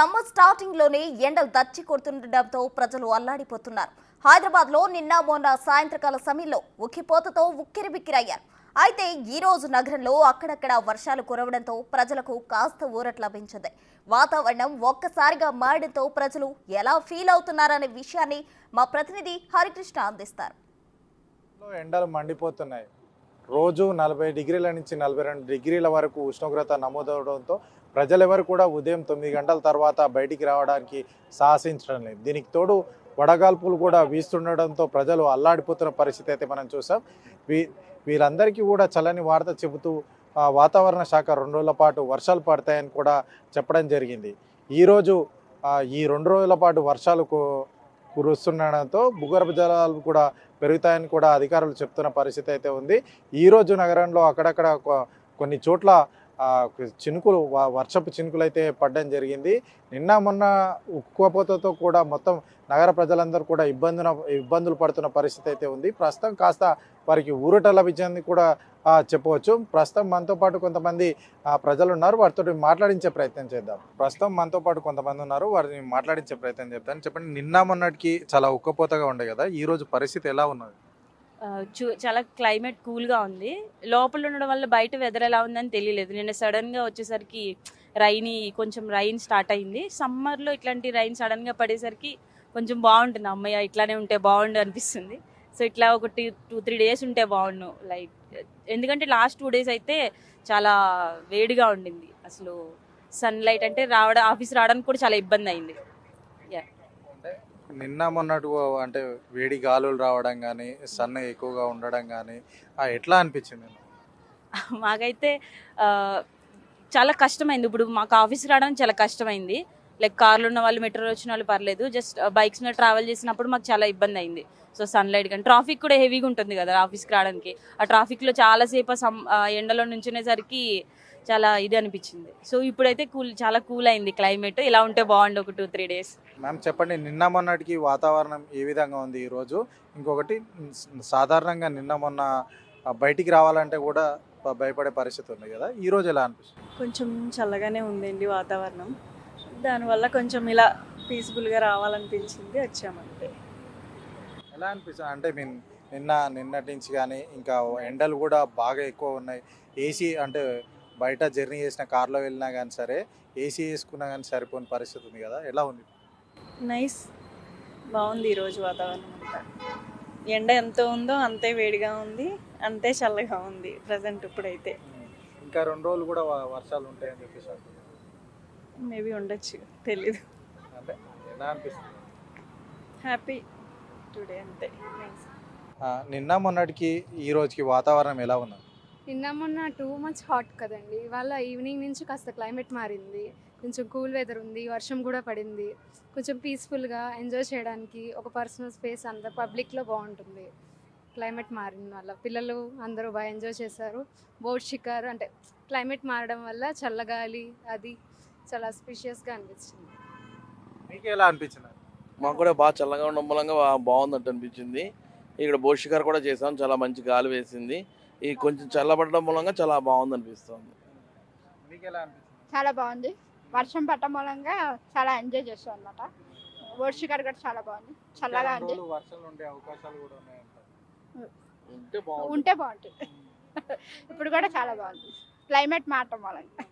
Summer starting లోనే ఎండలు దచ్చి కొడుతుండటంతో ప్రజలు అల్లాడిపోతున్నారు. హైదరాబాద్ లో నిన్న మొన్న సాయంత్రకాల సమయంలో ఉక్కిపోతతో ఉక్కిరిబిక్కిరయ్యారు. అయితే ఈ రోజు నగరంలో అక్కడక్కడ వర్షాలు కురవడంతో ప్రజలకు కాస్త ఊరట లభించింది. వాతావరణం ఒక్కసారిగా మారడంతో ప్రజలు ఎలా ఫీల్ అవుతున్నారనే విషయాన్ని మా ప్రతినిధి హరికృష్ణ అందిస్తారు. ఎండలు మండిపోతున్నాయి. రోజు 40 డిగ్రీల నుంచి 42 డిగ్రీల వరకు ఉష్ణోగ్రత నమోదవడంతో ప్రజలెవరు కూడా ఉదయం 9 గంటల తర్వాత బయటికి రావడానికి సాహసించడం లేదు. దీనికి తోడు వడగాల్పులు కూడా వీస్తుండడంతో ప్రజలు అల్లాడిపోతున్న పరిస్థితి అయితే మనం చూసాం. వీరందరికీ కూడా చల్లని వార్త చెబుతూ వాతావరణ శాఖ 2 రోజుల పాటు వర్షాలు పడతాయని కూడా చెప్పడం జరిగింది. ఈరోజు ఈ 2 రోజుల పాటు వర్షాలు కురుస్తుండడంతో భూగర్భ జలాలు కూడా పెరుగుతాయని కూడా అధికారులు చెప్తున్న పరిస్థితి అయితే ఉంది. ఈరోజు నగరంలో అక్కడక్కడ కొన్ని చోట్ల చినుకులు వర్షపు చినుకులు అయితే పడడం జరిగింది. నిన్న మొన్న ఉక్కపోతతో కూడా మొత్తం నగర ప్రజలందరూ కూడా ఇబ్బందులు పడుతున్న పరిస్థితి అయితే ఉంది. ప్రస్తుతం కాస్త వారికి ఊరట లభించింది కూడా చెప్పవచ్చు. ప్రస్తుతం మనతో పాటు కొంతమంది ప్రజలు ఉన్నారు, వారితో మాట్లాడించే ప్రయత్నం చేద్దాం. ప్రస్తుతం మనతో పాటు కొంతమంది ఉన్నారు, వారిని మాట్లాడించే ప్రయత్నం చేద్దాం. చెప్పండి, నిన్న మొన్నటికి చాలా ఉక్కపోతగా ఉండే కదా, ఈ రోజు పరిస్థితి ఎలా ఉన్నది? చాలా క్లైమేట్ కూల్గా ఉంది. లోపల ఉండడం వల్ల బయట వెదర్ ఎలా ఉందని తెలియలేదు. నిన్న సడన్గా వచ్చేసరికి కొంచెం రైన్ స్టార్ట్ అయింది. సమ్మర్లో ఇట్లాంటి రైన్ సడన్గా పడేసరికి కొంచెం బాగుంటుంది. అమ్మయ్య ఇట్లానే ఉంటే బాగుండు అనిపిస్తుంది. సో ఇట్లా ఒక 2-3 డేస్ ఉంటే బాగుండు. ఎందుకంటే లాస్ట్ 2 డేస్ అయితే చాలా వేడిగా ఉండింది. అసలు సన్లైట్ అంటే ఆఫీస్ రావడానికి కూడా చాలా ఇబ్బంది అయింది. నిన్న మొన్నటి అంటే వేడి గాలులు రావడం కానీ, సన్ ఎక్కువగా ఉండడం కానీ ఎట్లా అనిపించింది? మాకైతే చాలా కష్టమైంది. ఇప్పుడు మాకు ఆఫీస్ రావడం చాలా కష్టమైంది. కార్లు ఉన్న వాళ్ళు, మెట్రోలో వచ్చిన వాళ్ళు పర్లేదు. జస్ట్ బైక్స్ మీద ట్రావెల్ చేసినప్పుడు మాకు చాలా ఇబ్బంది అయింది. సో సన్లైట్ కానీ ట్రాఫిక్ కూడా హెవీగా ఉంటుంది కదా ఆఫీస్కి రావడానికి. ఆ ట్రాఫిక్లో చాలాసేపు ఎండలో నుంచునేసరికి చాలా ఇది అనిపించింది. సో ఇప్పుడైతే చాలా కూల్ అయింది క్లైమేట్. ఇలా ఉంటే బాగుండు ఒక 2-3 డేస్. మ్యామ్ చెప్పండి, నిన్న మొన్నటికి వాతావరణం ఏ విధంగా ఉంది ఈరోజు? ఇంకొకటి, సాధారణంగా నిన్న మొన్న బయటికి రావాలంటే కూడా భయపడే పరిస్థితి ఉంది కదా, ఈరోజు ఎలా అనిపిస్తుంది? కొంచెం చల్లగానే ఉందండి వాతావరణం. దానివల్ల కొంచెం ఇలా పీస్ఫుల్గా రావాలనిపించింది, వచ్చామంటే. ఎలా అనిపిస్తుంది అంటే నిన్నటి నుంచి కానీ ఇంకా ఎండలు కూడా బాగా ఎక్కువ ఉన్నాయి. ఏసీ అంటే బయట జర్నీ చేసిన కార్లో వెళ్ళినా కానీ సరే, ఏసీ వేసుకున్నా కానీ సరిపోని పరిస్థితి ఉంది కదా, ఎలా ఉంది? నైస్, బాగుంది ఈరోజు వాతావరణం అంతా. ఎండ ఎంత ఉందో అంతే వేడిగా ఉంది, అంతే చల్లగా ఉంది ప్రజెంట్ ఇప్పుడైతే. ఇంకా 2 రోజులు కూడా వర్షాలు ఉంటాయని చెప్పేసి అంటున్నారు. మేబీ ఉండొచ్చు, తెలీదు. అంటే ఎలా అనిపిస్తుంది? హ్యాపీ టుడే అంతే. నిన్న మొన్నటికి ఈ రోజుకి వాతావరణం ఎలా ఉన్నది? నిన్న మొన్న టూ మచ్ హాట్ కదండి. ఇవాళ ఈవినింగ్ నుంచి కాస్త క్లైమేట్ మారింది, కొంచెం కూల్ వెదర్ ఉంది, వర్షం కూడా పడింది. కొంచెం పీస్ఫుల్గా ఎంజాయ్ చేయడానికి ఒక పర్సనల్ స్పేస్ అంతా పబ్లిక్లో బాగుంటుంది. క్లైమేట్ మారిన వల్ల పిల్లలు అందరూ బాగా ఎంజాయ్ చేశారు. బోట్ షికారు అంటే క్లైమేట్ మారడం వల్ల చల్లగాలి అది చాలా స్పెషియస్గా అనిపించింది. మీకు ఎలా అనిపించింది? మాకు కూడా బాగా చల్లగా ఉండడం మూలంగా బాగుందంట అనిపించింది. ఇక్కడ బోట్ షికారు కూడా చేసాం, చాలా మంచి గాలి వేసింది. ఈ కొంచెం చల్లబడడం మూలంగా చాలా బాగుంది అనిపిస్తుంది. చాలా బాగుంది. వర్షం పడటం మూలంగా చాలా ఎంజాయ్ చేస్తాం అనమాట. బోట్ షికారు కూడా చాలా బాగుంది, చల్లగా ఉంది. ఉంటే బాగుంటుంది. ఇప్పుడు కూడా చాలా బాగుంది క్లైమేట్ మారటం మూలంగా.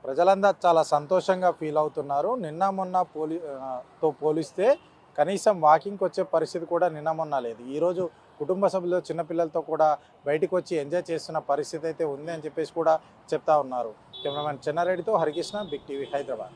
ప్రజలందరూ చాలా సంతోషంగా ఫీల్ అవుతున్నారు. నిన్న మొన్న తో పోలిస్తే కనీసం వాకింగ్కి వచ్చే పరిస్థితి కూడా నిన్న మొన్న లేదు. ఈరోజు కుటుంబ సభ్యులు చిన్నపిల్లలతో కూడా బయటకు వచ్చి ఎంజాయ్ చేస్తున్న పరిస్థితి అయితే ఉంది అని చెప్పేసి కూడా చెప్తా ఉన్నారు. కెమెరామెన్ చెన్నారెడ్డితో హరికృష్ణ, బిగ్ టీవీ, హైదరాబాద్.